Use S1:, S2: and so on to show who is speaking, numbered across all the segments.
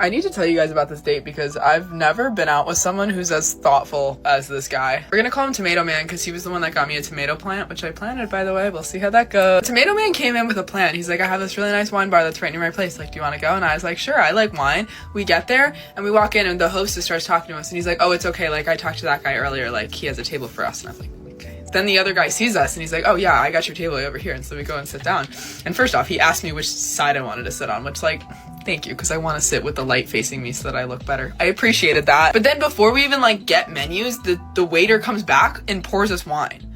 S1: I need to tell you guys about this date because I've never been out with someone who's as thoughtful as this guy. We're gonna call him Tomato Man because he was the one that got me a tomato plant, which I planted, by the way. We'll see how that goes. Tomato Man came in with a plant. He's like, I have this really nice wine bar that's right near my place. Like, do you want to go? And I was like, sure, I like wine. We get there and we walk in and the hostess starts talking to us and he's like, oh, it's okay. Like, I talked to that guy earlier. Like, he has a table for us. And I'm like, okay. Then the other guy sees us and he's like, oh yeah, I got your table over here. And so we go and sit down. And first off, he asked me which side I wanted to sit on, which, like, thank you, because I want to sit with the light facing me so that I look better. I appreciated that. But then before we even, like, get menus, the waiter comes back and pours us wine.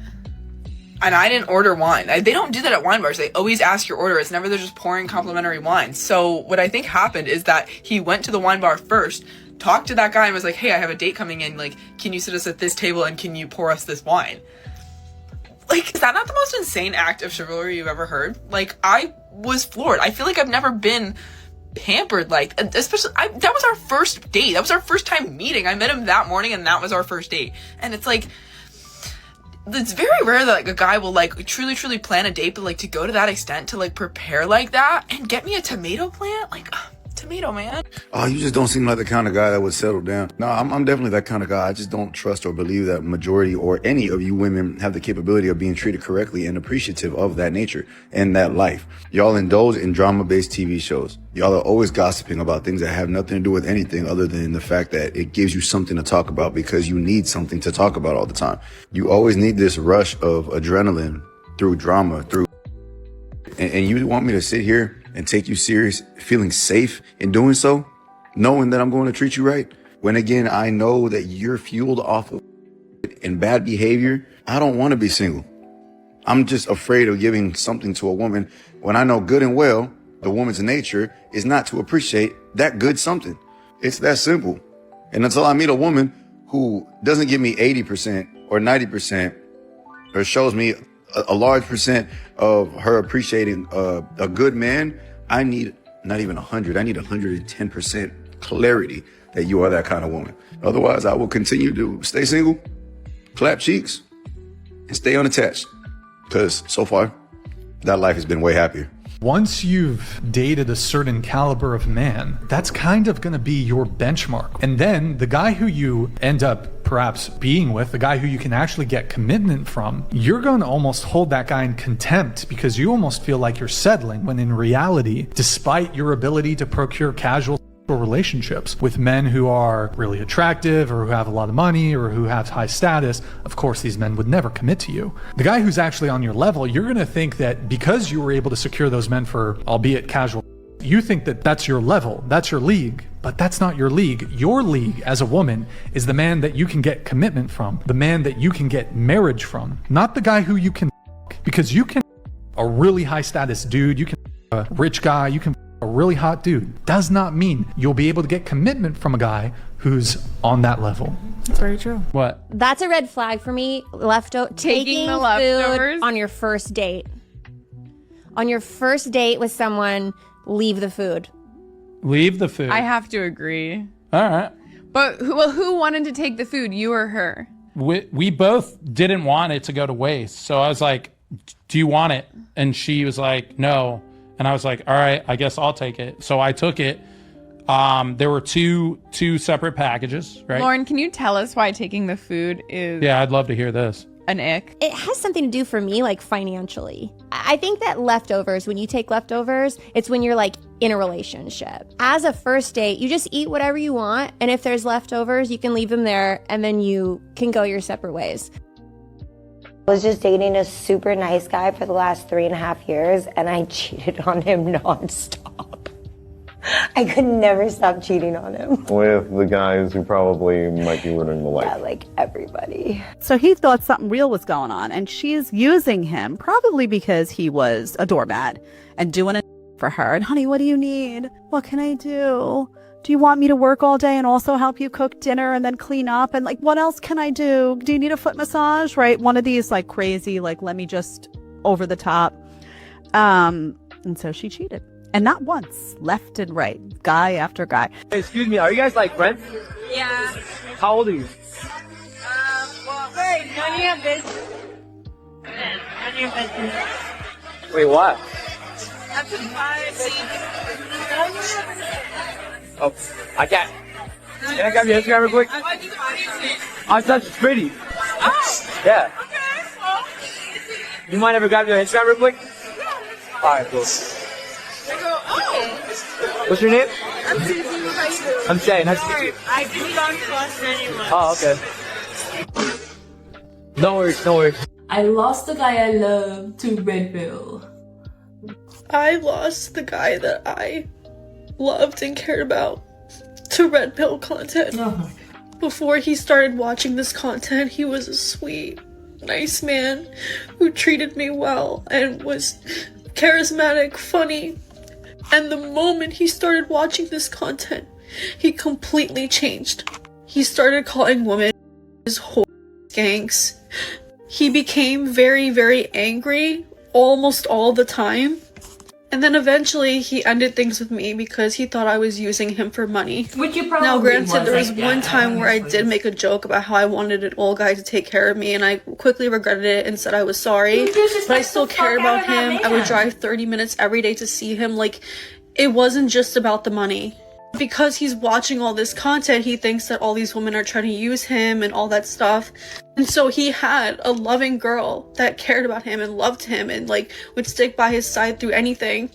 S1: And I didn't order wine. They don't do that at wine bars. They always ask your order. It's never they're just pouring complimentary wine. So what I think happened is that he went to the wine bar first, talked to that guy and was like, hey, I have a date coming in. Like, can you sit us at this table and can you pour us this wine? Like, is that not the most insane act of chivalry you've ever heard? Like, I was floored. I feel like I've never been pampered, like, especially, that was our first date. That was our first time meeting. I met him that morning and that was our first date. And it's like, it's very rare that, like, a guy will, like, truly plan a date, but, like, to go to that extent to, like, prepare like that and get me a tomato plant, like, Tomato Man.
S2: Oh, you just don't seem like the kind of guy that would settle down. No, I'm definitely that kind of guy. I just don't trust or believe that majority or any of you women have the capability of being treated correctly and appreciative of that nature and that life. Y'all indulge in drama-based TV shows. Y'all are always gossiping about things that have nothing to do with anything other than the fact that it gives you something to talk about because you need something to talk about all the time. You always need this rush of adrenaline through drama, and you want me to sit here and take you serious, feeling safe in doing so, knowing that I'm going to treat you right. When again, I know that you're fueled off of and bad behavior. I don't want to be single. I'm just afraid of giving something to a woman when I know good and well the woman's nature is not to appreciate that good something. It's that simple. And until I meet a woman who doesn't give me 80% or 90% or shows me a large percent of her appreciating a good man, I need not even 100. I need 110% clarity that you are that kind of woman. Otherwise, I will continue to stay single, clap cheeks, and stay unattached. Because so far, that life has been way happier.
S3: Once you've dated a certain caliber of man, that's kind of going to be your benchmark. And then the guy who you end up perhaps being with, the guy who you can actually get commitment from, you're going to almost hold that guy in contempt because you almost feel like you're settling when in reality, despite your ability to procure casual relationships with men who are really attractive or who have a lot of money or who have high status, of course these men would never commit to you. The guy who's actually on your level, you're going to think that because you were able to secure those men for, albeit casual, you think that that's your level, that's your league, but that's not your league. Your league as a woman is the man that you can get commitment from, the man that you can get marriage from, not the guy who you can, because you can a really high status dude, you can a rich guy, you can a really hot dude, does not mean you'll be able to get commitment from a guy who's on that level.
S1: That's very true.
S3: What?
S4: That's a red flag for me. Taking
S5: the
S4: food
S5: leftovers
S4: on your first date. On your first date with someone, leave the food.
S3: Leave the food.
S5: I have to agree.
S3: All right.
S5: But who wanted to take the food, you or her?
S6: We both didn't want it to go to waste. So I was like, do you want it? And she was like, no. And I was like, all right, I guess I'll take it. So I took it. There were two separate packages, right?
S5: Lauren, can you tell us why taking the food is
S6: Yeah, I'd love to hear this.
S5: an ick?
S4: It has something to do for me, like financially. I think that leftovers, when you take leftovers, it's when you're like in a relationship. As a first date, you just eat whatever you want. And if there's leftovers, you can leave them there and then you can go your separate ways.
S7: I was just dating a super nice guy for the last 3.5 years, and I cheated on him nonstop. I could never stop cheating on him.
S8: With the guys who probably might be ruining the life.
S7: Yeah, like everybody.
S9: So he thought something real was going on, and she's using him, probably because he was a doormat and doing it for her. And honey, what do you need? What can I do? Do you want me to work all day and also help you cook dinner and then clean up? And like, what else can I do? Do you need a foot massage? Right? One of these like crazy, like, let me just over the top. And so she cheated. And not once, left and right, guy after guy.
S10: Hey, excuse me, are you guys like friends?
S11: Yeah.
S10: How old are you?
S11: Well, wait, none of your business. None of your business.
S10: Wait, what?
S11: That's a privacy.
S10: Oh, I can't. Can I grab your Instagram real quick? Oh, that's pretty. Yeah. You mind if I grab your Instagram real quick? Alright, cool. What's your name?
S11: I'm Susie. How you doing?
S10: I'm Shay. Nice to meet you.
S11: I didn't go to class anymore.
S10: Oh, okay. No worries, no worries.
S12: I lost the guy I love to Red Pill.
S1: I lost the guy that I loved and cared about to Red Pill content. Before he started watching this content, he was a sweet, nice man who treated me well and was charismatic, funny. And the moment he started watching this content, he completely changed. He started calling women his whore skanks. He became very, very angry almost all the time. And then eventually he ended things with me because he thought I was using him for money.
S12: Which you probably
S1: Now granted, there was
S12: like,
S1: one time where I did make a joke about how I wanted an old guy to take care of me, and I quickly regretted it and said I was sorry. But I still cared about him. I would drive 30 minutes every day to see him. Like, it wasn't just about the money. Because he's watching all this content, he thinks that all these women are trying to use him and all that stuff. And so he had a loving girl that cared about him and loved him and like would stick by his side through anything.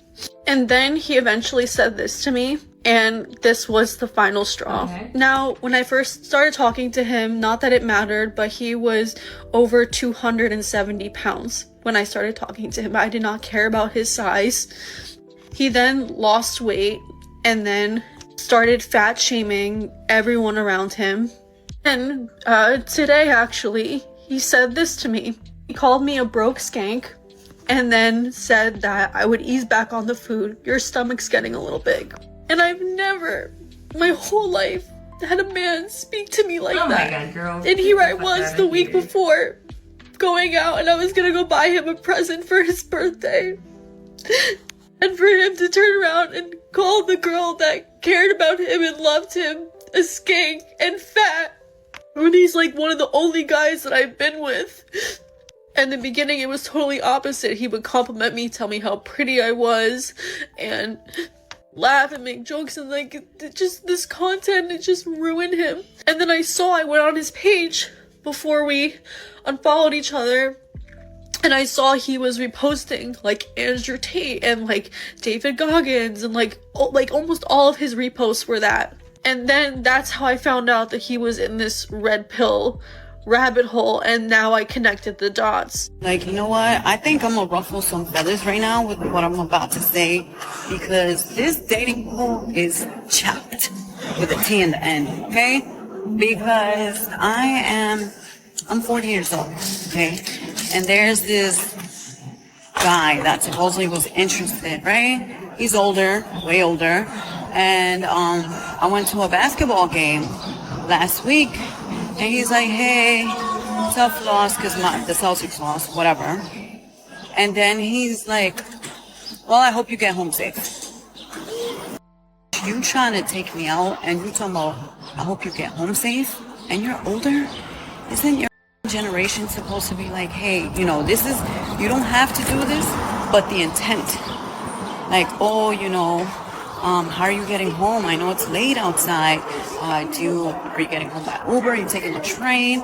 S1: And then he eventually said this to me, and this was the final straw. Okay. Now, when I first started talking to him, not that it mattered, but he was over 270 pounds when I started talking to him. I did not care about his size. He then lost weight and then started fat shaming everyone around him. And today, actually, he said this to me. He called me a broke skank and then said that I would ease back on the food. Your stomach's getting a little big. And I've never, my whole life, had a man speak to me like that.
S12: My God, girl.
S1: And here I was the week before going out, and I was gonna go buy him a present for his birthday. And for him to turn around and call the girl that cared about him and loved him a skank and fat, when he's like one of the only guys that I've been with. In the beginning, it was totally opposite. He would compliment me, tell me how pretty I was, and laugh and make jokes, and like, it just this content, it just ruined him. And then I went on his page before we unfollowed each other, and I saw he was reposting like Andrew Tate and like David Goggins, and like almost all of his reposts were that. And then that's how I found out that he was in this Red Pill rabbit hole, and now I connected the dots.
S13: Like, you know what? I think I'm gonna ruffle some feathers right now with what I'm about to say, because this dating pool is chopped with a T in the end, okay? Because I'm 40 years old, okay? And there's this guy that supposedly was interested, right? He's older, way older. And I went to a basketball game last week, and he's like, hey, tough loss because the Celtics lost, whatever. And then he's like, well, I hope you get home safe. You trying to take me out, and you talking about, I hope you get home safe, and you're older? Isn't your generation supposed to be like, hey, you know, this is, you don't have to do this, but the intent, like, oh, you know, how are you getting home? I know it's late outside. Are you getting home by Uber? Are you taking the train?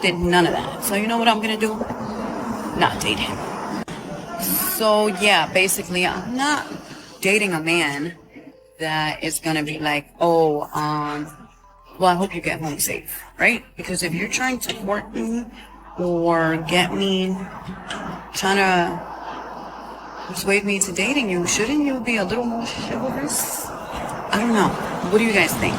S13: Did none of that. So you know what I'm gonna do? Not date him. So yeah, basically I'm not dating a man that is gonna be like, oh, well, I hope you get home safe, right? Because if you're trying to court me or get me, trying to persuade me to dating you, shouldn't you be a little more chivalrous? I don't know. What do you guys think?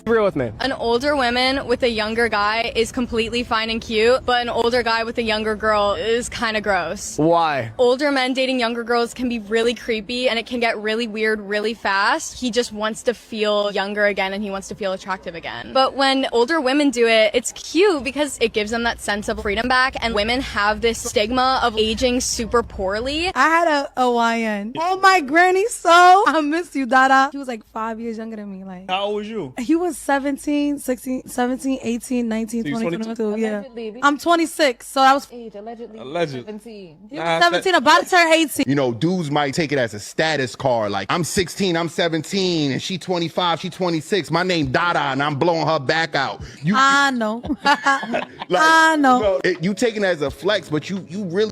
S10: Real with me.
S14: An older woman with a younger guy is completely fine and cute, but an older guy with a younger girl is kind of gross.
S10: Why?
S14: Older men dating younger girls can be really creepy, and it can get really weird really fast. He just wants to feel younger again, and he wants to feel attractive again. But when older women do it, it's cute because it gives them that sense of freedom back, and women have this stigma of aging super poorly.
S15: I had a YN. Oh, my granny, so I miss you, Dada. He was like 5 years younger than me. Like,
S10: how old was you?
S15: He was was 17, 16, 17, 18, 19,
S16: So you
S15: 20,
S16: 22?
S15: 22. Yeah.
S16: Allegedly.
S15: I'm 26, so I was
S16: Allegedly.
S15: 17. 17, about to turn 18.
S17: You know, dudes might take it as a status card. Like, I'm 16, I'm 17, and she 25, she 26. My name Dada, and I'm blowing her back out.
S15: I know.
S17: I know. You taking it as a flex, but you really,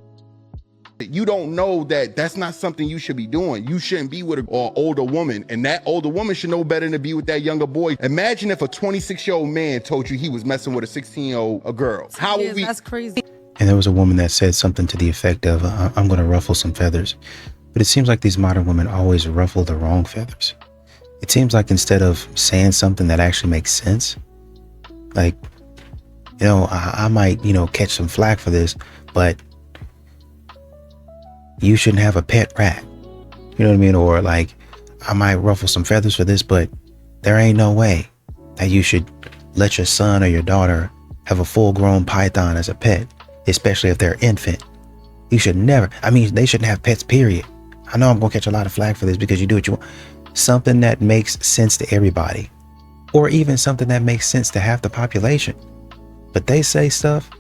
S17: you don't know that that's not something you should be doing. You shouldn't be with an older woman, and that older woman should know better than to be with that younger boy. Imagine if a 26-year-old man told you he was messing with a 16-year-old girl. How would we?
S15: That's crazy.
S18: And there was a woman that said something to the effect of, I'm going to ruffle some feathers. But it seems like these modern women always ruffle the wrong feathers. It seems like instead of saying something that actually makes sense, like, you know, I might, you know, catch some flack for this, but you shouldn't have a pet rat. You know what I mean? Or like, I might ruffle some feathers for this, but there ain't no way that you should let your son or your daughter have a full-grown python as a pet, especially if they're infant. You should never, I mean, they shouldn't have pets, period. I know I'm going to catch a lot of flack for this because you do what you want. Something that makes sense to everybody, or even something that makes sense to half the population. But they say stuff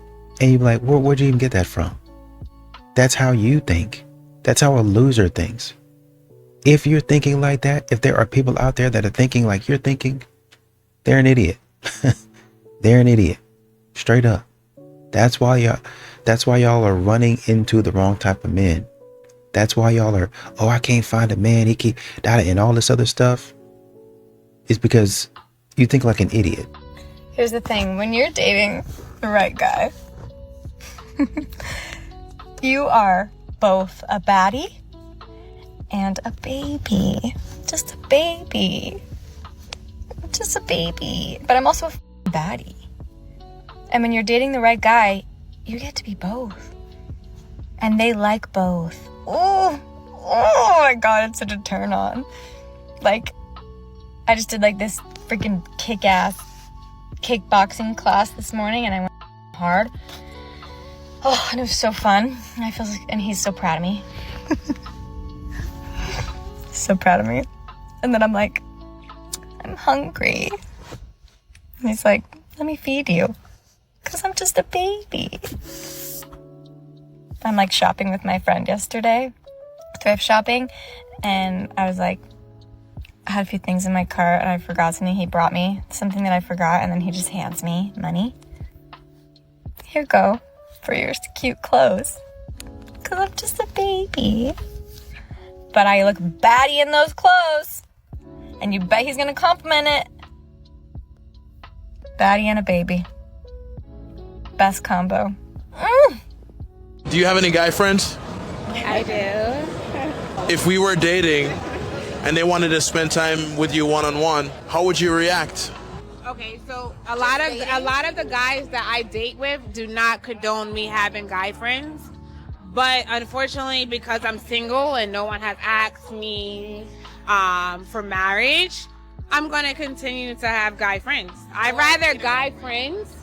S18: and you be like, where'd you even get that from? That's how you think. That's how a loser thinks. If you're thinking like that, if there are people out there that are thinking like you're thinking, they're an idiot. They're an idiot. Straight up. That's why y'all are running into the wrong type of men. That's why y'all are, oh, I can't find a man, he keep that and all this other stuff. It's because you think like an idiot.
S14: Here's the thing, when you're dating the right guy, you are both a baddie and a baby. Just a baby. Just a baby. But I'm also a baddie. And when you're dating the right guy, you get to be both. And they like both. Oh my god, it's such a turn on. Like, I just did like this freaking kick-ass kickboxing class this morning and I went hard. Oh, and it was so fun. I feel like, and he's so proud of me. So proud of me. And then I'm like, I'm hungry. And he's like, let me feed you. Because I'm just a baby. I'm like shopping with my friend yesterday, thrift shopping, and I was like, I had a few things in my cart and I forgot something. He brought me something that I forgot, and then he just hands me money. Here you go for your cute clothes. Because I'm just a baby. But I look baddie in those clothes. And you bet he's gonna compliment it. Baddie and a baby. Best combo.
S19: Do you have any guy friends?
S20: I do.
S19: If we were dating and they wanted to spend time with you one-on-one, how would you react?
S20: Okay, so a lot of the guys that I date with do not condone me having guy friends. But unfortunately, because I'm single and no one has asked me for marriage, I'm going to continue to have guy friends. I'd rather guy friends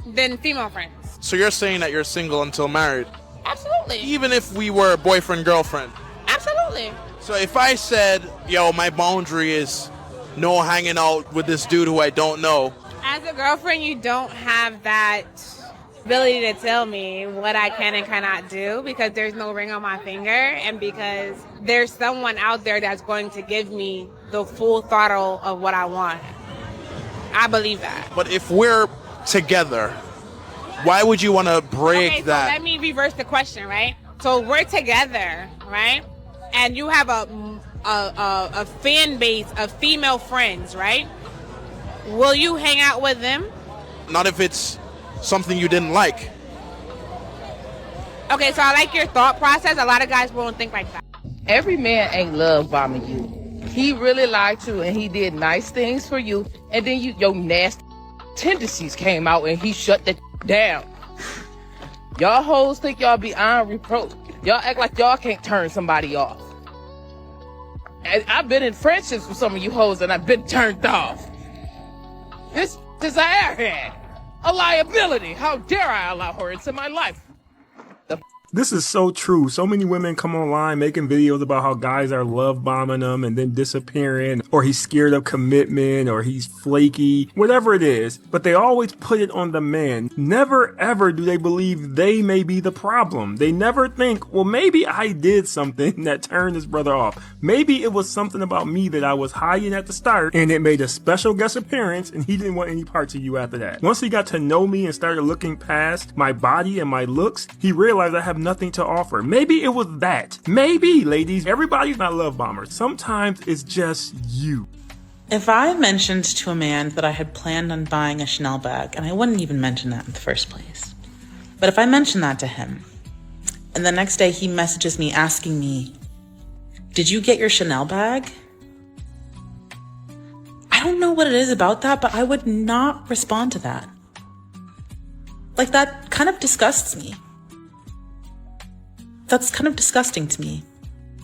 S20: than female friends.
S19: So you're saying that you're single until married?
S20: Absolutely.
S19: Even if we were boyfriend-girlfriend?
S20: Absolutely.
S19: So if I said, yo, my boundary is no hanging out with this dude who I don't know.
S20: As a girlfriend, you don't have that ability to tell me what I can and cannot do because there's no ring on my finger and because there's someone out there that's going to give me the full throttle of what I want. I believe that.
S19: But if we're together, why would you want to break
S20: okay, so
S19: that?
S20: Let me reverse the question, right? So we're together, right? And you have a fan base of female friends, right? Will you hang out with them?
S19: Not if it's something you didn't like.
S20: Okay, so I like your thought process. A lot of guys won't think like that.
S21: Every man ain't love bombing you. He really liked you and he did nice things for you, and then your nasty tendencies came out and he shut that down. Y'all hoes think y'all beyond reproach. Y'all act like y'all can't turn somebody off. And I've been in friendships with some of you hoes and I've been turned off. This is an airhead, a liability. How dare I allow her into my life?
S16: This is so true. So many women come online making videos about how guys are love bombing them and then disappearing, or he's scared of commitment, or he's flaky, whatever it is. But they always put it on the man. Never ever do they believe they may be the problem. They never think, well, maybe I did something that turned this brother off. Maybe it was something about me that I was hiding at the start and it made a special guest appearance and he didn't want any parts of you after that. Once he got to know me and started looking past my body and my looks, he realized I have nothing to offer. Maybe it was that. Maybe, ladies, everybody's not love bombers. Sometimes it's just you.
S22: If I mentioned to a man that I had planned on buying a Chanel bag, and I wouldn't even mention that in the first place, but if I mentioned that to him, and the next day he messages me asking me, did you get your Chanel bag? I don't know what it is about that, but I would not respond to that. Like, that kind of disgusts me. That's kind of disgusting to me.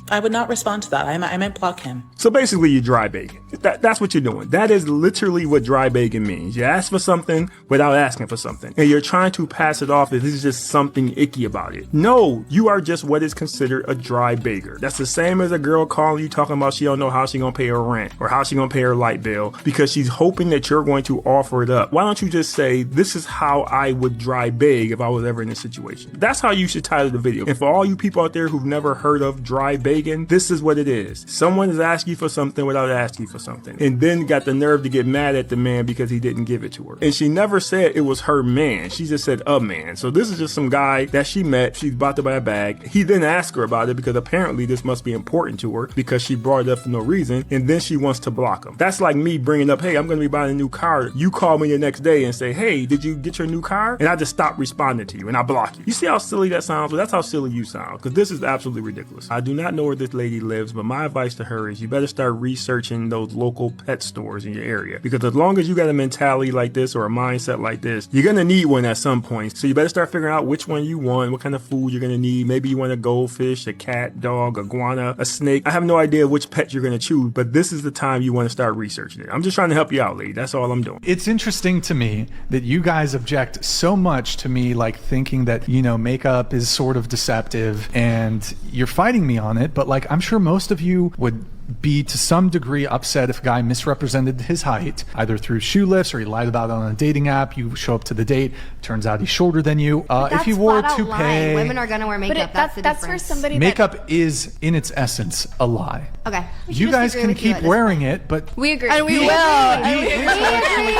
S22: I would not respond to that. I might block him.
S16: So basically, you're dry begging. That's what you're doing. That is literally what dry begging means. You ask for something without asking for something. And you're trying to pass it off as this is just something icky about it. No, you are just what is considered a dry beggar. That's the same as a girl calling you talking about she don't know how she gonna pay her rent or how she gonna pay her light bill because she's hoping that you're going to offer it up. Why don't you just say, this is how I would dry beg if I was ever in this situation? That's how you should title the video. And for all you people out there who've never heard of dry begging, this is what it is. Someone is asking you for something without asking you for something, and then got the nerve to get mad at the man because he didn't give it to her. And she never said it was her man. She just said a man. So this is just some guy that she met. She's about to buy a bag. He then asked her about it because apparently this must be important to her because she brought it up for no reason, and then she wants to block him. That's like me bringing up, hey, I'm going to be buying a new car. You call me the next day and say, hey, did you get your new car? And I just stop responding to you and I block you. You see how silly that sounds? Well, that's how silly you sound, because this is absolutely ridiculous. I do not know where this lady lives, but my advice to her is you better start researching those local pet stores in your area, because as long as you got a mentality like this or a mindset like this, you're gonna need one at some point. So you better start figuring out which one you want, what kind of food you're gonna need. Maybe you want a goldfish, a cat, dog, iguana, a snake. I have no idea which pet you're gonna choose, but this is the time you want to start researching it. I'm just trying to help you out, lady. That's all I'm doing.
S3: It's interesting to me that you guys object so much to me, like thinking that, you know, makeup is sort of deceptive, and you're fighting me on it, but like I'm sure most of you would be to some degree upset if a guy misrepresented his height, either through shoe lifts or he lied about it on a dating app. You show up to the date, turns out he's shorter than you. If he wore a toupee,
S23: women are gonna wear makeup. That's the difference.
S5: For somebody
S3: makeup is in its essence a lie.
S23: Okay.
S3: You guys can keep wearing it, but
S23: we agree.
S5: And we will.
S23: We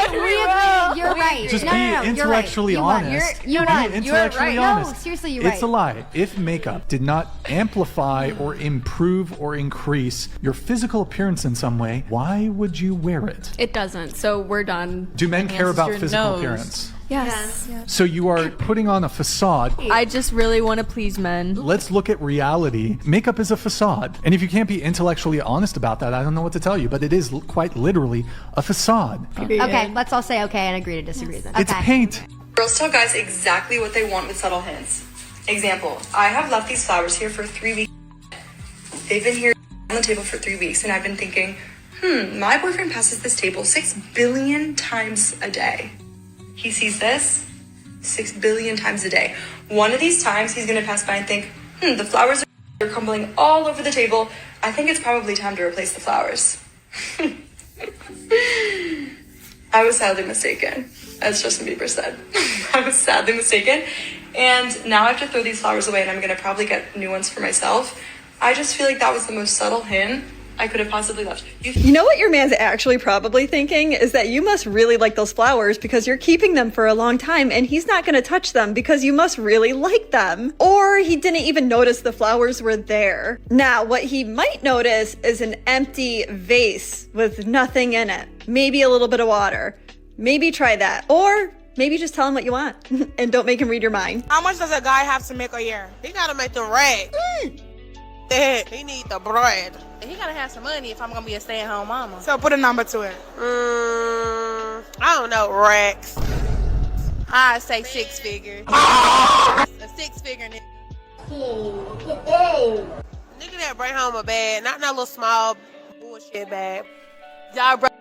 S23: agree. You're right.
S3: just be intellectually honest.
S23: You're right.
S3: You're right.
S23: No, seriously, you're right.
S3: It's a lie. If makeup did not amplify or improve or increase your physical appearance in some way, why would you wear it?
S24: It doesn't. So we're done.
S3: Do men care about physical appearance?
S24: Yes.
S3: So you are putting on a facade.
S24: I just really want to please men.
S3: Let's look at reality. Makeup is a facade. And if you can't be intellectually honest about that, I don't know what to tell you, but it is quite literally a facade.
S23: Okay, let's all say okay and agree to disagree then.
S3: It's paint.
S25: Girls tell guys exactly what they want with subtle hints. Example, I have left these flowers here for 3 weeks. They've been here on the table for 3 weeks, and I've been thinking, my boyfriend passes this table 6 billion times a day. He sees this 6 billion times a day. One of these times he's gonna pass by and think, the flowers are crumbling all over the table. I think it's probably time to replace the flowers. I was sadly mistaken, as Justin Bieber said. I was sadly mistaken, and now I have to throw these flowers away, and I'm gonna probably get new ones for myself. I just feel like that was the most subtle hint I could have possibly left.
S26: You know what your man's actually probably thinking is that you must really like those flowers because you're keeping them for a long time, and he's not going to touch them because you must really like them. Or he didn't even notice the flowers were there. Now, what he might notice is an empty vase with nothing in it. Maybe a little bit of water. Maybe try that. Or maybe just tell him what you want and don't make him read your mind.
S20: How much does a guy have to make a year? He gotta make the rag. He need the bread. He gotta have some money if I'm gonna be a stay-at-home mama. So put a number to it. I don't know, Rex. I say 6 figures. A 6-figure nigga. Nigga that bring home a bag, not no little small bullshit bag. Y'all niggas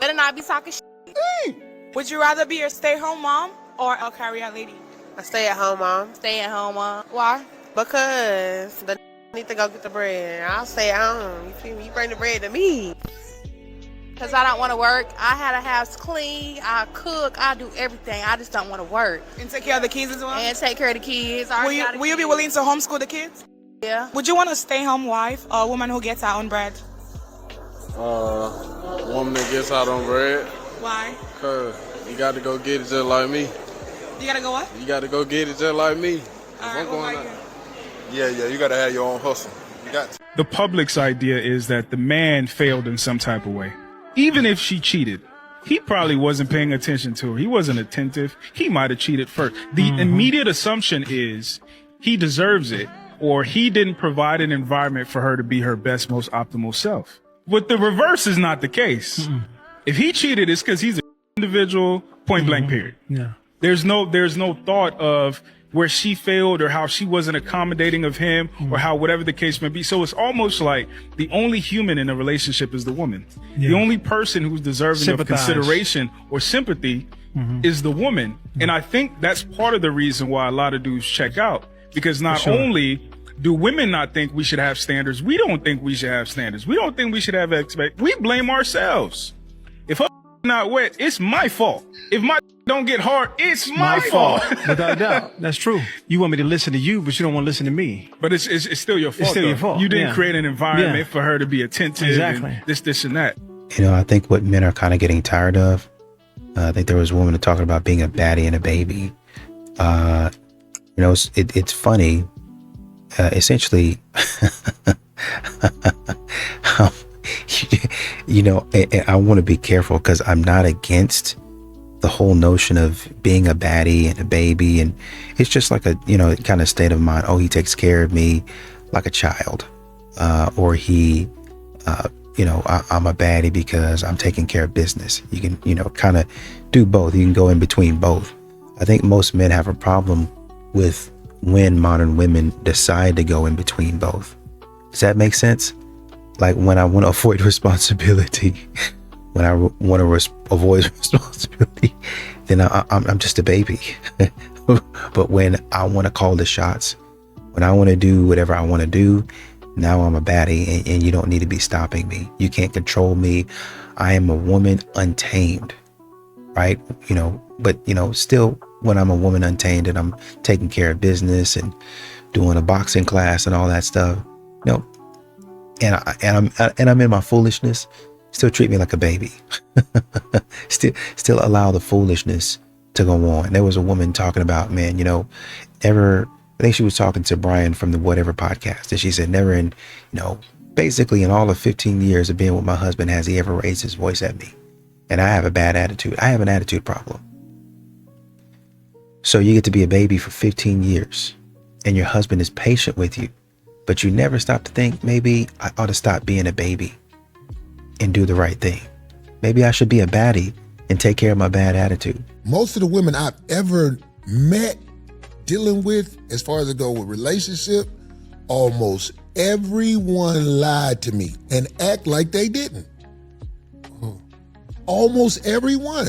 S20: better not be talking shit. Would you rather be a stay-at-home mom or a carry-out lady? A stay-at-home mom. Stay-at-home mom. Why?
S2: Because the need to go get the bread. I'll say, you feel me? You bring the bread to me. Because I don't want to work. I had a house clean. I cook. I do everything. I just don't want to work.
S4: And take care of the kids as well?
S2: And take care of the kids.
S4: Will you be willing to homeschool the kids?
S2: Yeah.
S4: Would you want a stay-home wife or a woman who gets her own bread?
S6: Woman that gets out on bread.
S4: Why?
S6: Because you got to go get it just like me.
S4: You got to go what?
S6: You got to go get it just like me.
S7: Yeah, you got to have your own hustle. You got to.
S8: The public's idea is that the man failed in some type of way. Even if she cheated, he probably wasn't paying attention to her. He wasn't attentive. He might have cheated first. The immediate assumption is he deserves it, or he didn't provide an environment for her to be her best, most optimal self. But the reverse is not the case. If he cheated, it's because he's an individual, point blank, period.
S3: Yeah.
S8: There's no thought of where she failed or how she wasn't accommodating of him or how whatever the case may be. So it's almost like the only human in a relationship is the woman.
S3: Yeah.
S8: The only person who's deserving of consideration or sympathy is the woman. And I think that's part of the reason why a lot of dudes check out, because not only do women not think we should have standards, we don't think we should have standards. We don't think we should have we blame ourselves. If her not wet, it's my fault. If my don't get hard, it's my fault.
S9: Without a doubt. That's true. You want me to listen to you, but you don't want to listen to me.
S8: But it's still your fault.
S9: It's still
S8: though.
S9: your fault.
S8: You didn't create an environment for her to be attentive.
S9: Exactly.
S8: And this and that.
S18: You know, I think what men are kind of getting tired of, I think there was a woman talking about being a baddie and a baby. You know, it's funny. Essentially, you know, I want to be careful because I'm not against the whole notion of being a baddie and a baby. And it's just like a, you know, kind of state of mind. Oh, he takes care of me like a child. Or he, you know, I'm a baddie because I'm taking care of business. You can, you know, kind of do both. You can go in between both. I think most men have a problem with when modern women decide to go in between both. Does that make sense? Like when I want to avoid responsibility, when I want to avoid responsibility, then I'm just a baby. But when I want to call the shots, when I want to do whatever I want to do, now I'm a baddie and you don't need to be stopping me. You can't control me. I am a woman untamed, right? You know, but you know, still when I'm a woman untamed and I'm taking care of business and doing a boxing class and all that stuff, you know, and I'm in my foolishness, still treat me like a baby. still allow the foolishness to go on. There was a woman talking about, man, you know, I think she was talking to Brian from the Whatever podcast, and she said, never in, you know, basically in all of 15 years of being with my husband has he ever raised his voice at me. And I have a bad attitude. I have an attitude problem. So you get to be a baby for 15 years and your husband is patient with you, but you never stop to think, maybe I ought to stop being a baby and do the right thing. Maybe I should be a baddie and take care of my bad attitude.
S27: Most of the women I've ever met dealing with, as far as it go with relationship, almost everyone lied to me and act like they didn't. Almost everyone.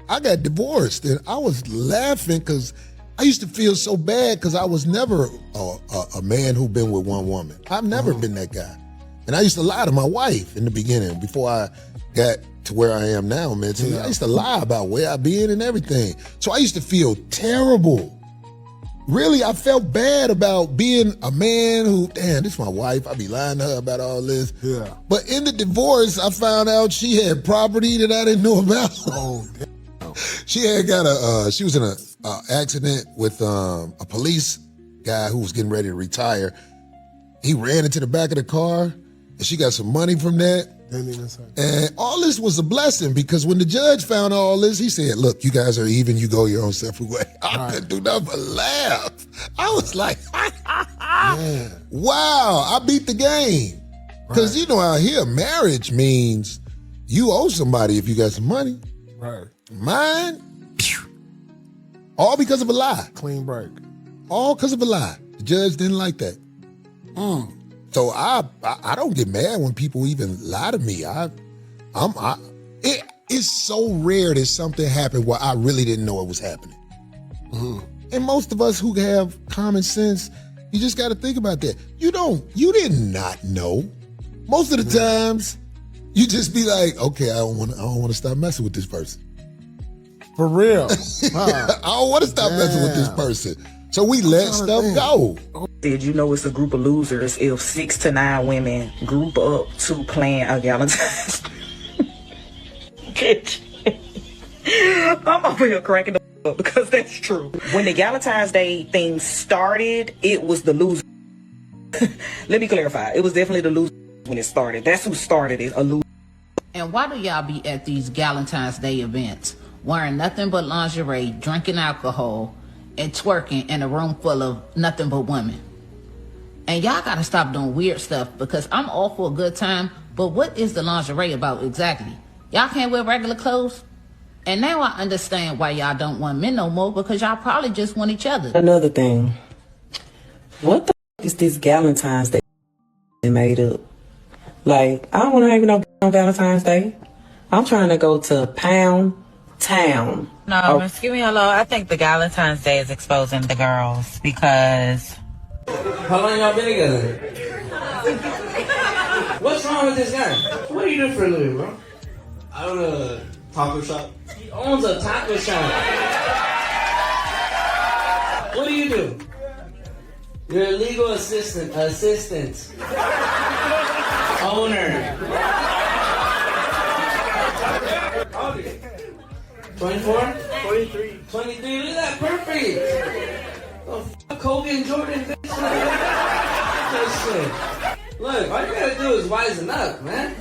S27: I got divorced and I was laughing because I used to feel so bad because I was never a man who been with one woman. I've never been that guy. And I used to lie to my wife in the beginning before I got to where I am now, man. So I used to lie about where I been and everything. So I used to feel terrible. Really, I felt bad about being a man who, damn, this is my wife. I be lying to her about all this. Yeah. But in the divorce, I found out she had property that I didn't know about. Oh, damn. She had got she was in a accident with a police guy who was getting ready to retire. He ran into the back of the car and she got some money from that. And all this was a blessing because when the judge found all this, he said, look, you guys are even, you go your own separate way. I couldn't do nothing but laugh. I was like, wow, I beat the game. Because you know out here, marriage means you owe somebody if you got some money.
S28: Right.
S27: Mine, all because of a lie.
S28: Clean break.
S27: All because of a lie. The judge didn't like that. So I don't get mad when people even lie to me. It's so rare that something happened where I really didn't know it was happening. And most of us who have common sense, You just got to think about that. You did not know. Most of the times, you just be like, okay, I don't want to stop messing with this person.
S1: For real.
S27: I don't want to stop messing with this person. So we let stuff go.
S10: Did you know it's a group of losers if 6 to 9 women group up to plan a Valentine's? I'm over here cracking up because that's true. When the Valentine's Day thing started, it was the loser. Let me clarify. It was definitely the loser when it started. That's who started it, a loser.
S11: And why do y'all be at these Valentine's Day events wearing nothing but lingerie, drinking alcohol, and twerking in a room full of nothing but women? And y'all gotta stop doing weird stuff, because I'm all for a good time, but what is the lingerie about exactly? Y'all can't wear regular clothes? And now I understand why y'all don't want men no more, because y'all probably just want each other.
S10: Another thing. What the is this Valentine's Day made up? Like, I don't want to hang no on Valentine's Day. I'm trying to go to Pound Town.
S22: No, excuse me, hello. I think the Valentine's Day is exposing the girls because...
S12: How long y'all been together? What's wrong with this guy? What do you do for a living, bro? I own a taco shop. He owns a taco shop. What do you do? You're a legal assistant. Owner. How old are you? 24? 23. 23, look at that, perfect! Oh, f*** Kobe and Jordan, bitch. That shit. Look, all you gotta do is wisen up, man.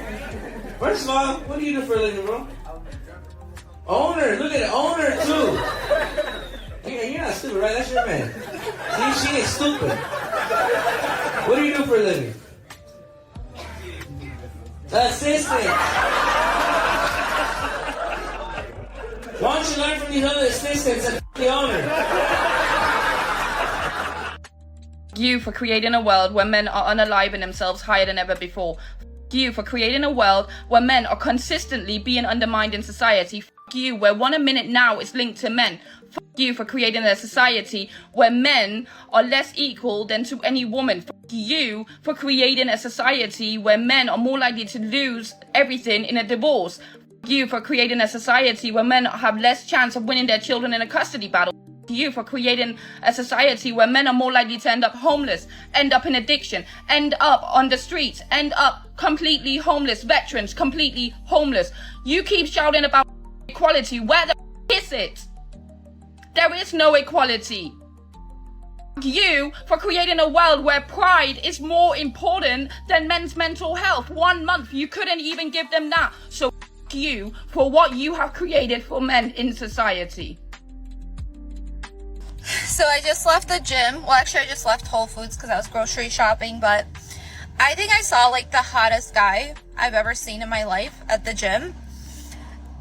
S12: First of all, what do you do for a living, bro? Owner, look at it, owner too. You're not stupid, right? That's your man. See, she ain't stupid. What do you do for a living? Assistant. Why don't you learn from these other assistants and the owner?
S13: You for creating a world where men are unaliving themselves higher than ever before. You for creating a world where men are consistently being undermined in society. You where 1 minute now is linked to men. You for creating a society where men are less equal than to any woman. You for creating a society where men are more likely to lose everything in a divorce. You for creating a society where men have less chance of winning their children in a custody battle. You for creating a society where men are more likely to end up homeless, end up in addiction, end up on the streets, end up completely homeless, veterans completely homeless. You keep shouting about equality. Where the is it? There is no equality. You for creating a world where pride is more important than men's mental health. 1 month you couldn't even give them that. So you for what you have created for men in society.
S15: So I just left the gym. Well, actually I just left Whole Foods because I was grocery shopping, but I think I saw like the hottest guy I've ever seen in my life at the gym.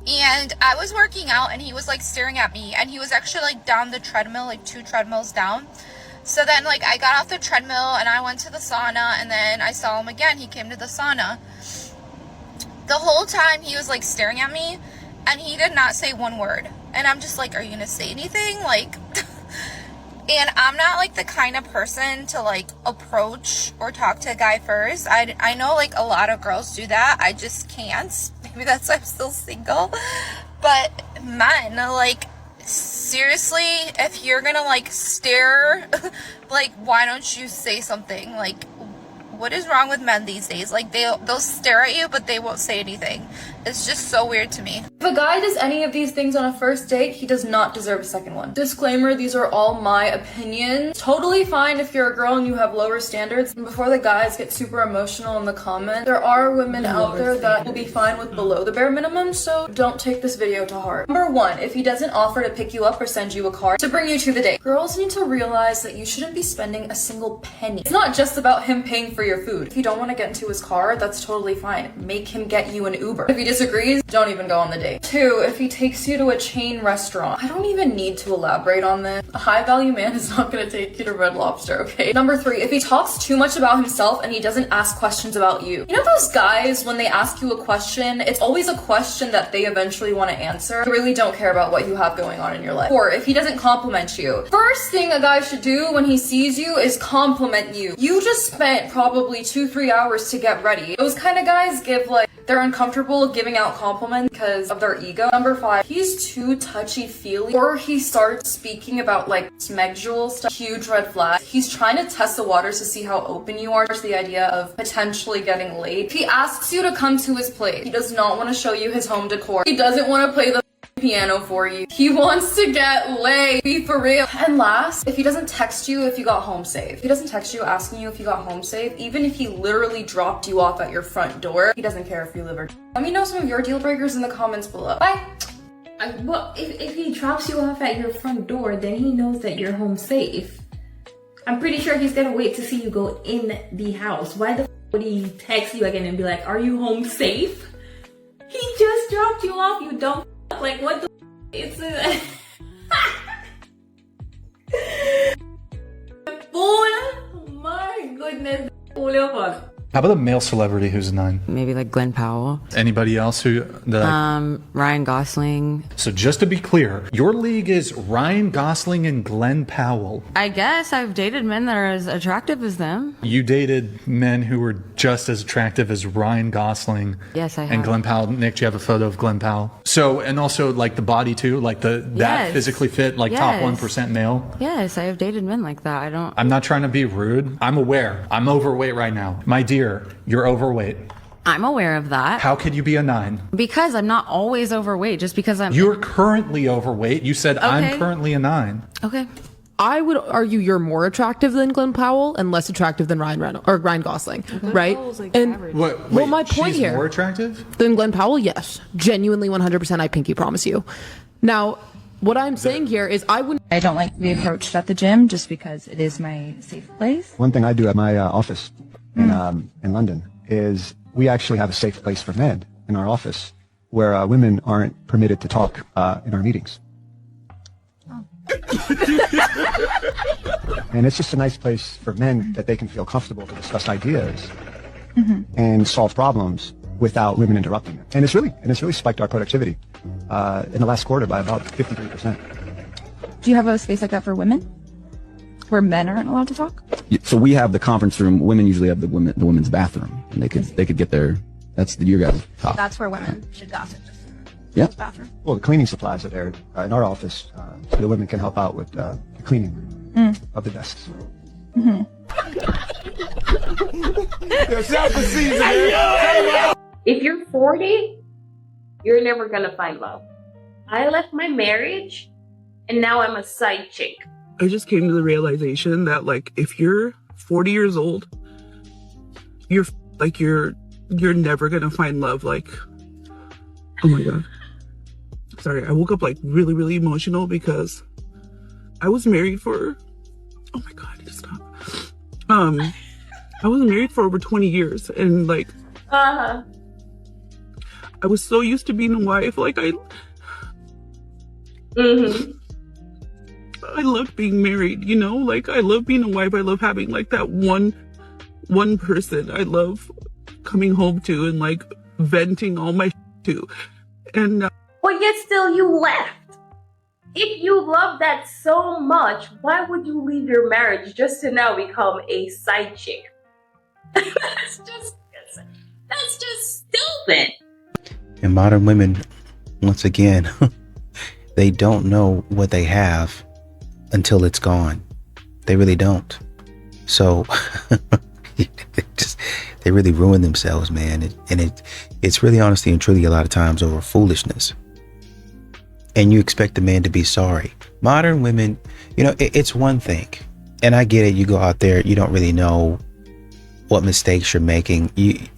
S15: And I was working out and he was like staring at me, and he was actually like down the treadmill, like 2 treadmills down. So then like I got off the treadmill and I went to the sauna, and then I saw him again. He came to the sauna. The whole time he was like staring at me and he did not say one word. And I'm just like, are you gonna say anything? Like, and I'm not like the kind of person to like approach or talk to a guy first. I know like a lot of girls do that. I just can't. Maybe that's why I'm still single. But men, like, seriously, if you're gonna like stare, like, why don't you say something? Like, what is wrong with men these days? Like, they'll stare at you, but they won't say anything. It's just so weird to me.
S17: If a guy does any of these things on a first date, he does not deserve a second one. Disclaimer, these are all my opinions. Totally fine if you're a girl and you have lower standards. And before the guys get super emotional in the comments, there are women out there that will be fine with below the bare minimum, so don't take this video to heart. Number 1, if he doesn't offer to pick you up or send you a car to bring you to the date, girls need to realize that you shouldn't be spending a single penny. It's not just about him paying for your food. If you don't want to get into his car, that's totally fine. Make him get you an Uber. If he disagrees, don't even go on the date. 2, if he takes you to a chain restaurant, I don't even need to elaborate on this. A high value man is not gonna take you to Red Lobster, okay? Number 3, if he talks too much about himself and he doesn't ask questions about you. You know those guys, when they ask you a question, it's always a question that they eventually want to answer. They really don't care about what you have going on in your life. Or if he doesn't compliment you. First thing a guy should do when he sees you is compliment you. You just spent probably 2-3 hours to get ready. Those kind of guys give like, they're uncomfortable giving out compliments because of their ego. Number 5, he's too touchy-feely or he starts speaking about like smegdual stuff, huge red flag. He's trying to test the waters to see how open you are to the idea of potentially getting laid. If he asks you to come to his place, he does not want to show you his home decor. He doesn't want to play the piano for you. He wants to get laid. Be for real. And last, if he doesn't text you if you got home safe. If he doesn't text you asking you if you got home safe, even if he literally dropped you off at your front door, he doesn't care if you live or... Let me know some of your deal breakers in the comments below. Bye!
S5: Well, if he drops you off at your front door, then he knows that you're home safe. I'm pretty sure he's gonna wait to see you go in the house. Why the f would he text you again and be like, are you home safe? He just dropped you off, you dumb f. Like, what the f? It's a... Fool! My goodness, fool of us.
S3: How about a male celebrity who's a 9?
S14: Maybe like Glenn Powell.
S3: Anybody else who...
S14: Ryan Gosling.
S3: So just to be clear, your league is Ryan Gosling and Glenn Powell.
S14: I guess I've dated men that are as attractive as them.
S3: You dated men who were just as attractive as Ryan Gosling.
S14: Yes, I have.
S3: And Glenn Powell. Nick, do you have a photo of Glenn Powell? So, and also like the body too, like that
S14: Yes.
S3: physically fit, like top 1% male.
S14: Yes, I have dated men like that.
S3: I'm not trying to be rude. I'm aware. I'm overweight right now. My dear, you're overweight.
S14: I'm aware of that.
S3: How could you be a 9?
S14: Because I'm not always overweight, just because I'm...
S3: You're currently overweight. You said
S14: Okay.
S3: I'm currently a 9.
S14: Okay.
S16: I would argue you're more attractive than Glenn Powell and less attractive than Ryan Gosling, right? And well, my point
S3: she's
S16: here,
S3: more attractive
S16: than Glenn Powell, yes, genuinely 100%. I pinky promise you. Now, what I'm saying here is I don't like to be approached at the gym just because it is my safe place.
S19: One thing I do at my office in London is we actually have a safe place for men in our office where women aren't permitted to talk in our meetings. And it's just a nice place for men that they can feel comfortable to discuss ideas and solve problems without women interrupting them. And it's really spiked our productivity in the last quarter by about 53%.
S21: Do you have a space like that for women? Where men aren't allowed to talk?
S23: So we have the conference room. Women usually have the women's bathroom, and they could get their. That's your guys' top.
S21: That's where women should gossip.
S19: Yeah.
S21: Bathroom.
S19: Well, the cleaning supplies are there in our office, so the women can help out with the cleaning of the desks.
S24: If you're 40, you're never gonna find love. I left my marriage, and now I'm a side chick.
S28: I just came to the realization that, like, if you're 40 years old, you're never gonna find love. Like, oh my god. Sorry, I woke up like really, really emotional because I was married for, oh my god, just stop. I was married for over 20 years and like, I was so used to being a wife. Like I loved being married, you know, like I love being a wife. I love having like that one person I love coming home to and like venting all my to. And
S24: But yet still you left. If you love that so much, why would you leave your marriage just to now become a side chick? that's just stupid.
S18: And modern women, once again, they don't know what they have until it's gone. They really don't. So they really ruin themselves, man. It's really honestly and truly a lot of times over foolishness. And you expect the man to be sorry. Modern women, you know, it's one thing. And I get it. You go out there, you don't really know what mistakes you're making. You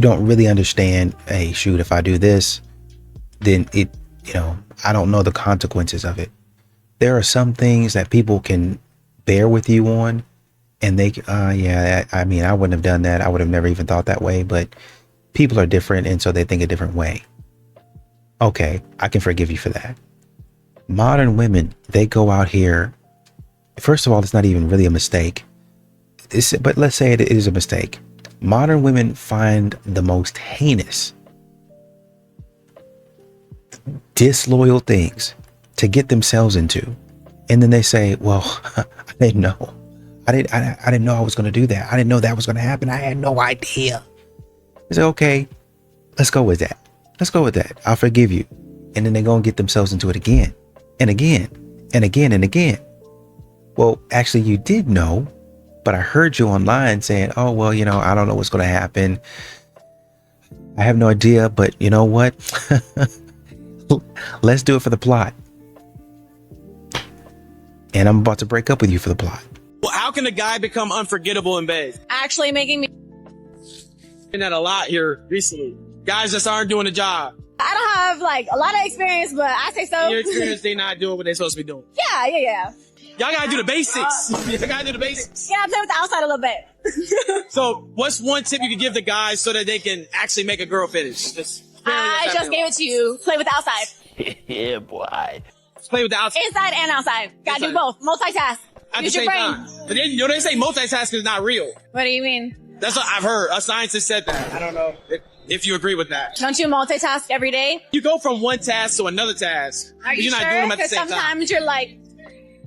S18: don't really understand, hey, shoot, if I do this, then it, you know, I don't know the consequences of it. There are some things that people can bear with you on, and they, yeah, I mean, I wouldn't have done that. I would have never even thought that way. But People are different, and so they think a different way. Okay, I can forgive you for that. Modern women, they go out here. First of all, it's not even really a mistake. But let's say it is a mistake. Modern women find the most heinous, disloyal things to get themselves into. And then they say, well, I didn't know. I didn't know I was going to do that. I didn't know that was going to happen. I had no idea. I say, okay, let's go with that. Let's go with that. I'll forgive you. And then they're going to get themselves into it again and again and again and again. Well, actually, you did know, but I heard you online saying, oh, well, you know, I don't know what's going to happen. I have no idea, but you know what? Let's do it for the plot. And I'm about to break up with you for the plot.
S2: Well, how can a guy become unforgettable in bed?
S4: Actually making me.
S2: Been that a lot here recently. Guys just aren't doing the job.
S4: I don't have like a lot of experience, but I say so.
S2: In your experience, they not doing what they're supposed to be doing.
S4: Yeah.
S2: Y'all gotta do the basics. Y'all gotta do the basics.
S4: Yeah, I play with the outside a little bit.
S2: So, what's one tip you could give the guys so that they can actually make a girl finish?
S4: I just gave it to you. Play with the outside.
S2: Yeah, boy. Play with the outside.
S4: Inside and outside. Gotta do both. Multitask.
S2: At
S4: Use
S2: the
S4: your
S2: same
S4: brain.
S2: time. But then, they say multitasking is not real.
S4: What do you mean?
S2: That's what I've heard. A scientist said that. I don't know if you agree with that.
S4: Don't you multitask every day?
S2: You go from one task to another task.
S4: Are you
S2: You're not
S4: sure?
S2: doing them at the
S4: Because
S2: same time.
S4: sometimes you're like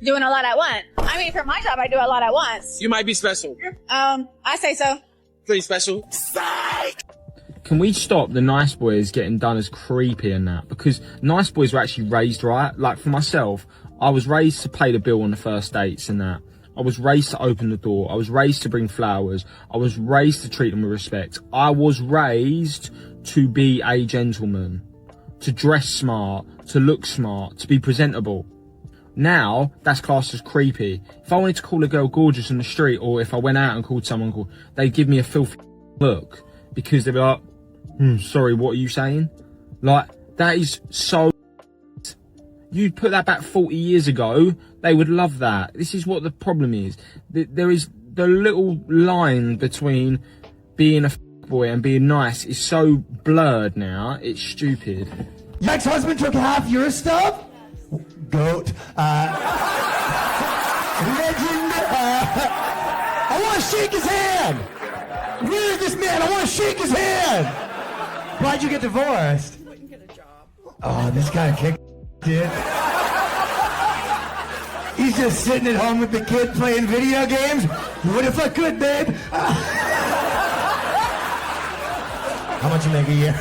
S4: doing a lot at once. I mean, for my job, I do a lot at once.
S2: You might be special.
S4: I say so.
S2: Pretty special.
S6: Can we stop the nice boys getting done as creepy and that? Because nice boys were actually raised right. Like for myself, I was raised to pay the bill on the first dates and that. I was raised to open the door. I was raised to bring flowers. I was raised to treat them with respect. I was raised to be a gentleman, to dress smart, to look smart, to be presentable. Now, that's classed as creepy. If I wanted to call a girl gorgeous in the street, or if I went out and called someone, they'd give me a filthy look because they'd be like, sorry, what are you saying? Like, that is so... You put that back 40 years ago, they would love that. This is what the problem is. There is the little line between being a boy and being nice is so blurred now, it's stupid.
S7: Your ex-husband took half your stuff? Goat. Legend. I want to shake his hand. Where is this man? I want to shake his hand. Why'd you get divorced? Oh, this guy kicked, dude. He's just sitting at home with the kid playing video games. What if I could, babe? How much you make a year?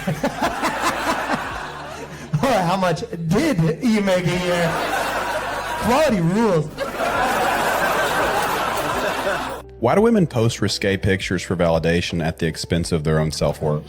S7: Or how much did you make a year? Quality rules.
S9: Why do women post risque pictures for validation at the expense of their own self-worth?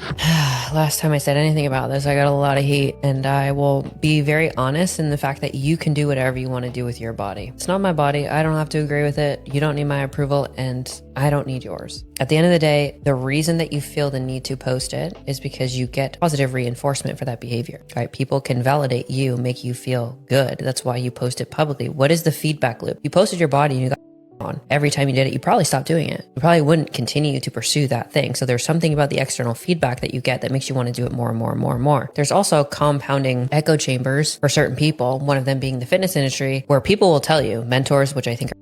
S20: Last time I said anything about this, I got a lot of heat, and I will be very honest in the fact that you can do whatever you want to do with your body. It's not my body. I don't have to agree with it. You don't need my approval, and I don't need yours. At the end of the day, the reason that you feel the need to post it is because you get positive reinforcement for that behavior, right? People can validate you, make you feel good. That's why you post it publicly. What is the feedback loop? You posted your body and you got on. Every time you did it, you probably stopped doing it. You probably wouldn't continue to pursue that thing. So there's something about the external feedback that you get that makes you want to do it more and more and more and more. There's also compounding echo chambers for certain people, one of them being the fitness industry, where people will tell you, mentors, which I think are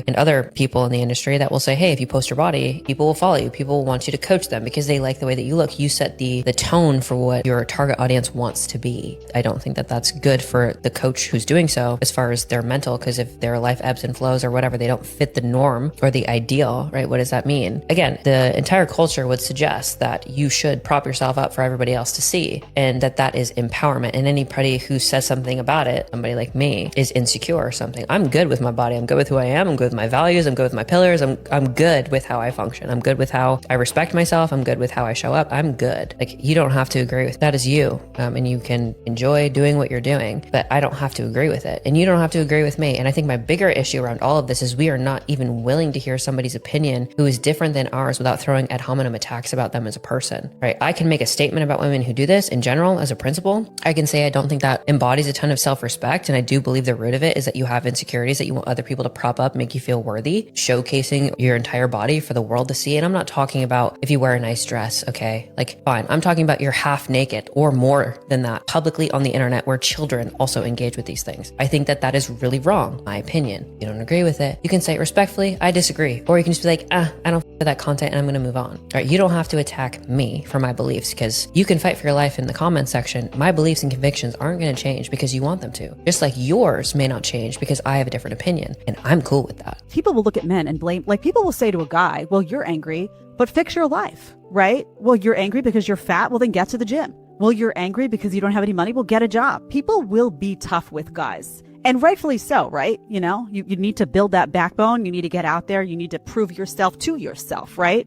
S20: and other people in the industry that will say, hey, if you post your body, people will follow you. People will want you to coach them because they like the way that you look. You set the tone for what your target audience wants to be. I don't think that that's good for the coach who's doing so as far as their mental, because if their life ebbs and flows or whatever, they don't fit the norm or the ideal, right? What does that mean? Again, the entire culture would suggest that you should prop yourself up for everybody else to see, and that is empowerment. And anybody who says something about it, somebody like me, is insecure or something. I'm good with my body. I'm good with who I am. I'm good with my values. I'm good with my pillars. I'm good with how I function. I'm good with how I respect myself. I'm good with how I show up. I'm good. Like, you don't have to agree with that. Is you, and you can enjoy doing what you're doing, but I don't have to agree with it, and you don't have to agree with me. And I think my bigger issue around all of this is we are not even willing to hear somebody's opinion who is different than ours without throwing ad hominem attacks about them as a person, right? I can make a statement about women who do this in general as a principle. I can say I don't think that embodies a ton of self-respect, and I do believe the root of it is that you have insecurities that you want other people to prop up, make make you feel worthy, showcasing your entire body for the world to see. And I'm not talking about if you wear a nice dress, okay? Like, fine. I'm talking about you're half naked or more than that publicly on the internet where children also engage with these things. I think that that is really wrong, my opinion. If you don't agree with it, you can say it respectfully, I disagree. Or you can just be like, I don't with that content and I'm gonna move on. All right, you don't have to attack me for my beliefs because you can fight for your life in the comment section. My beliefs and convictions aren't gonna change because you want them to. Just like yours may not change because I have a different opinion, and I'm cool with that.
S1: People will look at men and blame, like people will say to a guy, well, you're angry, but fix your life, right? Well, you're angry because you're fat, well then get to the gym. Well, you're angry because you don't have any money, well get a job. People will be tough with guys. And rightfully so, right? You know, you need to build that backbone. You need to get out there. You need to prove yourself to yourself, right?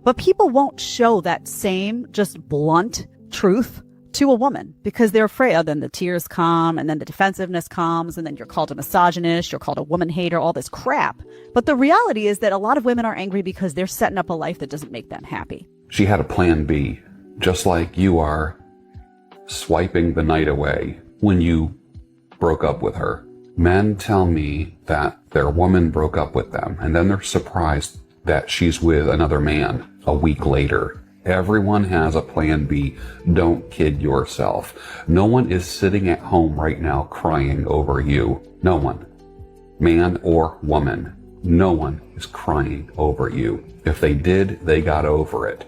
S1: But people won't show that same just blunt truth to a woman because they're afraid. Oh, then the tears come and then the defensiveness comes and then you're called a misogynist, you're called a woman hater, all this crap. But the reality is that a lot of women are angry because they're setting up a life that doesn't make them happy.
S8: She had a plan B, just like you are swiping the night away when you broke up with her. Men tell me that their woman broke up with them and then they're surprised that she's with another man a week later. Everyone has a plan B. Don't kid yourself. No one is sitting at home right now crying over you. No one. Man or woman. No one is crying over you. If they did, they got over it.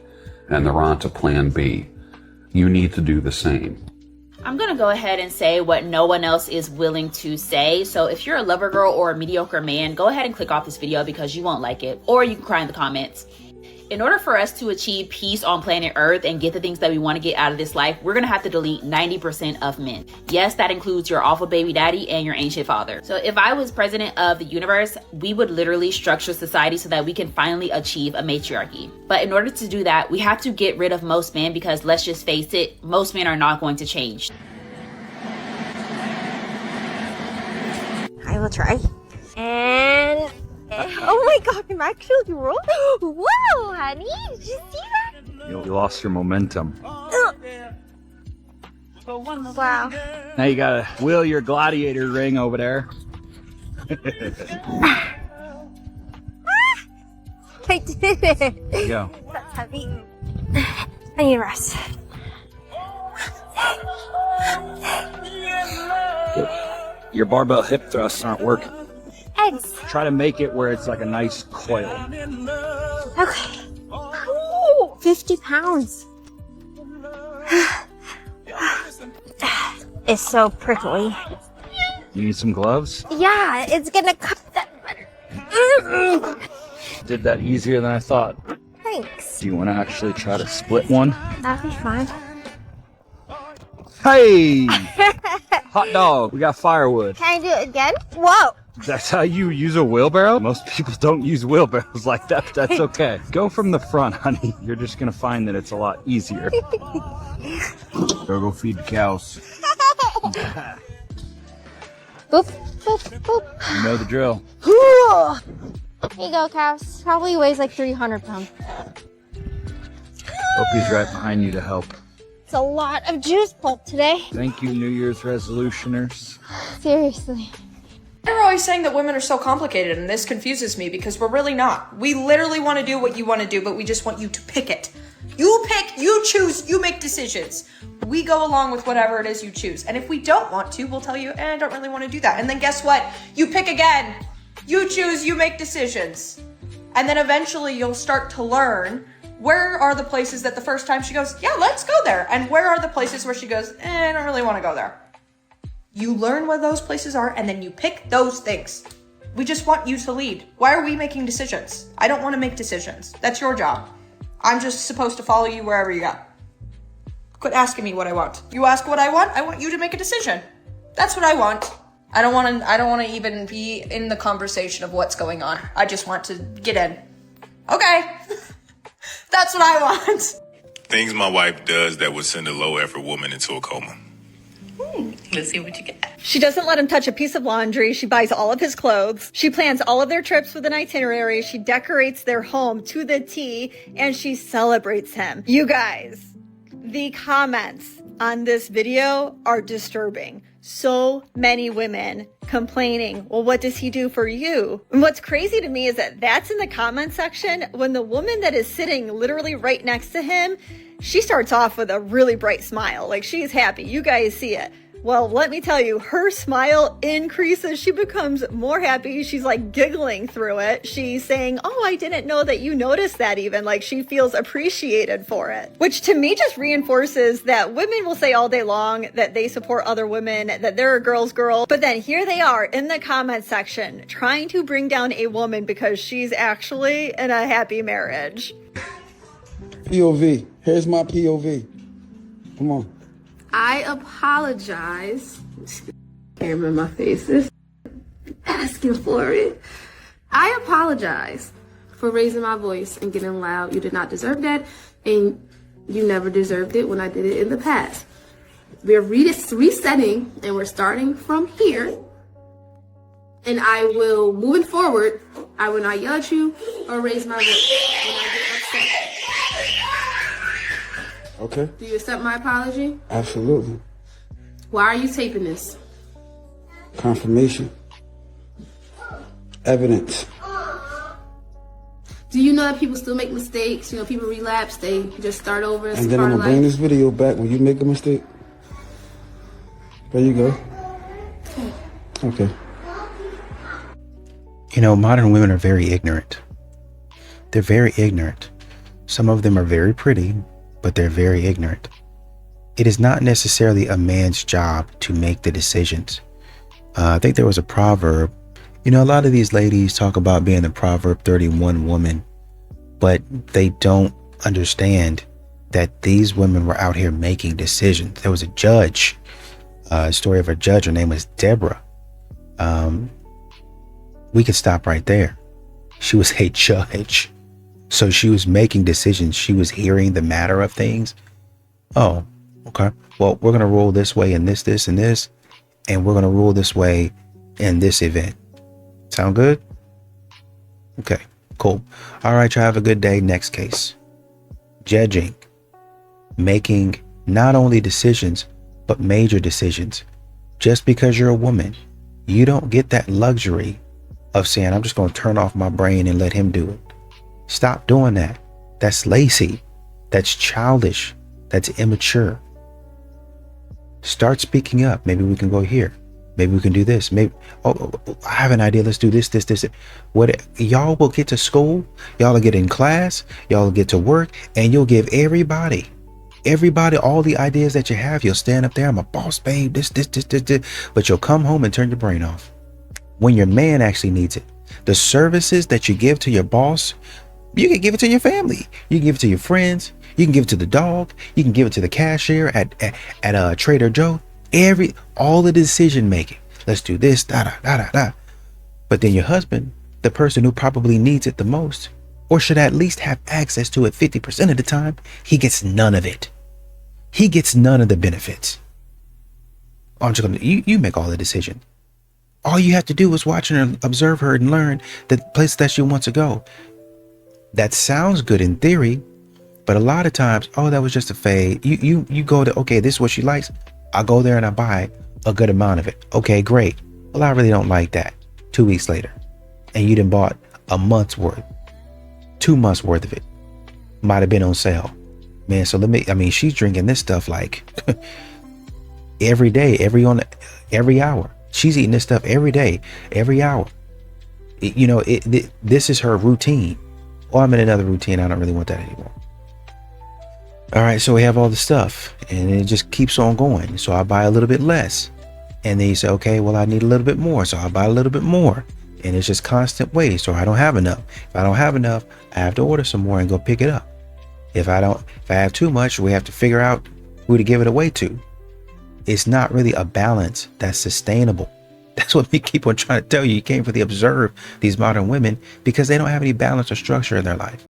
S8: And they're on to plan B. You need to do the same.
S10: I'm gonna go ahead and say what no one else is willing to say. So if you're a lover girl or a mediocre man, go ahead and click off this video because you won't like it, or you can cry in the comments. In order for us to achieve peace on planet Earth and get the things that we want to get out of this life, we're gonna have to delete 90% of men. Yes, that includes your awful baby daddy and your ancient father. So if I was president of the universe, we would literally structure society so that we can finally achieve a matriarchy. But in order to do that, we have to get rid of most men because let's just face it, most men are not going to change.
S11: I will try. And oh my god, I'm actually rolling. Whoa, honey, did you see that?
S22: You lost your momentum.
S11: Wow.
S22: Now you gotta wheel your gladiator ring over there.
S11: I did it.
S22: There you go.
S11: That's heavy. I need rest.
S22: Your barbell hip thrusts aren't working.
S11: Eggs.
S22: Try to make it where it's like a nice coil.
S11: Okay. Ooh, 50 pounds. It's so prickly.
S22: You need some gloves?
S11: Yeah, it's gonna cut that better.
S22: Did that easier than I thought.
S11: Thanks.
S22: Do you want to actually try to split one?
S11: That'd be fine.
S22: Hey! Hot dog, we got firewood.
S11: Can I do it again? Whoa!
S22: That's how you use a wheelbarrow? Most people don't use wheelbarrows like that, but that's okay. Go from the front, honey. You're just gonna find that it's a lot easier. Go feed the cows.
S11: Boop, boop, boop.
S22: You know the drill.
S11: Here you go, cows. Probably weighs like 300 pounds.
S22: Opie's right behind you to help.
S11: It's a lot of juice pulp today.
S22: Thank you, New Year's resolutioners.
S11: Seriously.
S25: They're always saying that women are so complicated, and this confuses me because we're really not. We literally want to do what you want to do, but we just want you to pick it. You pick, you choose, you make decisions. We go along with whatever it is you choose. And if we don't want to, we'll tell you, I don't really want to do that. And then guess what? You pick again. You choose, you make decisions. And then eventually you'll start to learn where are the places that the first time she goes, yeah, let's go there. And where are the places where she goes, I don't really want to go there. You learn where those places are and then you pick those things. We just want you to lead. Why are we making decisions? I don't want to make decisions. That's your job. I'm just supposed to follow you wherever you go. Quit asking me what I want. You ask what I want you to make a decision. That's what I want. I don't want to even be in the conversation of what's going on. I just want to get in. Okay. That's what I want.
S26: Things my wife does that would send a low effort woman into a coma.
S27: Let's see what you get.
S29: She doesn't let him touch a piece of laundry. She buys all of his clothes. She plans all of their trips with an itinerary. She decorates their home to the T, and she celebrates him. You guys, the comments on this video are disturbing. so many women complaining, well, what does he do for you? And what's crazy to me is that that's in the comment section when the woman that is sitting literally right next to him, she starts off with a really bright smile. Like, she's happy. You guys see it. Well, let me tell you, her smile increases. She becomes more happy. She's like giggling through it. She's saying, oh, I didn't know that you noticed that even. Like, she feels appreciated for it, which to me just reinforces that women will say all day long that they support other women, that they're a girl's girl. But then here they are in the comment section trying to bring down a woman because she's actually in a happy marriage.
S3: POV. Here's my POV. Come on.
S5: I apologize. Camera in my face is asking for it. I apologize for raising my voice and getting loud. You did not deserve that, and you never deserved it when I did it in the past. We're resetting, and we're starting from here. And I will, moving forward, I will not yell at you or raise my voice when I get upset.
S3: Okay.
S5: Do you accept my apology?
S3: Absolutely.
S5: Why are you taping this?
S3: Confirmation. Evidence.
S5: Do you know that people still make mistakes? You know, people relapse, they just start over.
S3: And then I'm gonna bring this video back when you make a mistake. There you go. Okay.
S18: You know, modern women are very ignorant. They're very ignorant. Some of them are very pretty, but they're very ignorant. It is not necessarily a man's job to make the decisions. I think there was a proverb. You know, a lot of these ladies talk about being the Proverb 31 woman, but they don't understand that these women were out here making decisions. There was a judge, a story of a judge. Her name was Deborah. We could stop right there. She was a judge. So she was making decisions. She was hearing the matter of things. Oh, okay. Well, we're going to rule this way in this, and this, and we're going to rule this way in this event. Sound good? Okay, cool. All right, y'all have a good day. Next case. Judging. Making not only decisions, but major decisions. Just because you're a woman, you don't get that luxury of saying, I'm just going to turn off my brain and let him do it. Stop doing that. That's lazy. That's childish. That's immature. Start speaking up. Maybe we can go here. Maybe we can do this. Maybe, oh, I have an idea. Let's do this. What, y'all will get to school. Y'all will get in class. Y'all will get to work, and you'll give everybody all the ideas that you have. You'll stand up there. I'm a boss, babe. This. But you'll come home and turn your brain off when your man actually needs it. The services that you give to your boss, you can give it to your family. You can give it to your friends. You can give it to the dog. You can give it to the cashier at Trader Joe. All the decision making. Let's do this, da. But then your husband, the person who probably needs it the most, or should at least have access to it 50% of the time, he gets none of it. He gets none of the benefits. I'm just gonna, you make all the decision. All you have to do is watch her, observe her, and learn the place that she wants to go. That sounds good in theory, but a lot of times, oh, that was just a fade. You go to, okay, this is what she likes. I'll go there and I buy a good amount of it. Okay, great. Well, I really don't like that. 2 weeks later, and you done bought a month's worth, 2 months worth of it. Might have been on sale, man. So she's drinking this stuff like every day, every hour. She's eating this stuff every day, every hour. This is her routine. Or I'm in another routine. I don't really want that anymore. All right, so we have all the stuff, and it just keeps on going. So I buy a little bit less, and then you say, okay, well, I need a little bit more, so I buy a little bit more, and it's just constant waste. So I don't have enough. If I don't have enough, I have to order some more and go pick it up. If I have too much, we have to figure out who to give it away to. It's not really a balance that's sustainable. That's what we keep on trying to tell you. You can't really observe these modern women because they don't have any balance or structure in their life.